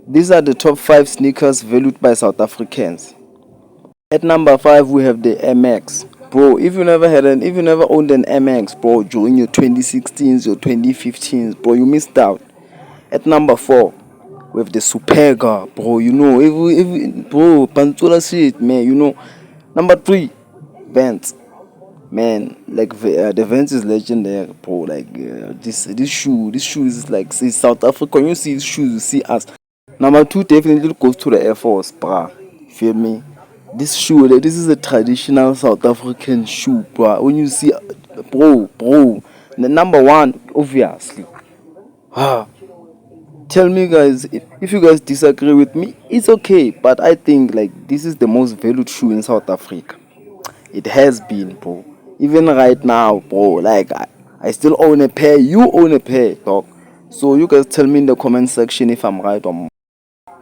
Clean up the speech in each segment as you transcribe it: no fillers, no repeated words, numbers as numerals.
These are the top 5 sneakers valued by South Africans. At number 5 we have the MX. Bro, if you never owned an MX, bro, during your 2016s, your 2015s, bro, you missed out. At number 4 we have the Superga, bro. If bro, Pantula shit, man. Number 3, Vans. Man, like the Vans is legendary, bro. Like this shoe is like, see, South Africa. When you see these shoes, you see us. Number 2 definitely goes to the Air Force, bruh. Feel me? This shoe, like, this is a traditional South African shoe, bruh. When you see, bro, the number 1, obviously. Ah, tell me, guys, if you guys disagree with me, it's okay. But I think like this is the most valued shoe in South Africa. It has been, bro. Even right now, bro. Like I still own a pair. You own a pair, dog. So you guys tell me in the comment section if I'm right or wrong.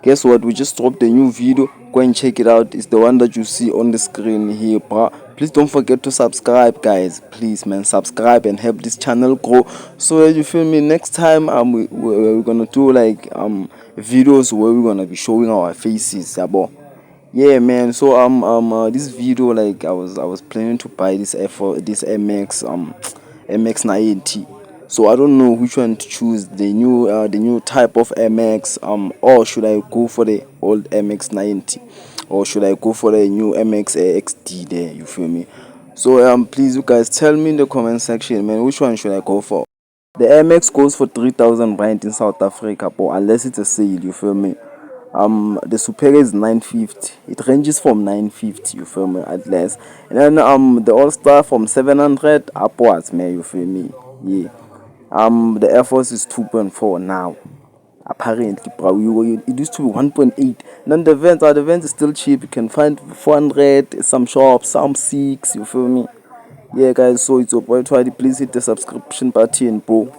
Guess what? We just dropped a new video. Go and check it out. It's the one that you see on the screen here, bro. Please don't forget to subscribe, guys. Please, man, subscribe and help this channel grow. So you feel me? Next time, we're gonna do like videos where we're gonna be showing our faces, yeah, bro. Yeah, man. So this video, like, I was planning to buy this this MX90. So I don't know which one to choose, the new type of MX, or should I go for the old MX90, or should I go for the new MX XD there, you feel me? So please, you guys, tell me in the comment section, man, which one should I go for? The MX goes for 3,000 rand in South Africa, but unless it's a sale, you feel me? The Superga is 950. It ranges from 950, you feel me, at least. And then the All Star from 700 upwards, man, you feel me? Yeah. The Air Force is 2.4 now. Apparently, bro, it used to be 1.8. Then the Vans is still cheap. You can find 400, some shops, some 6, you feel me? Yeah, guys, so it's your boy Twadi. Please hit the subscription button, bro.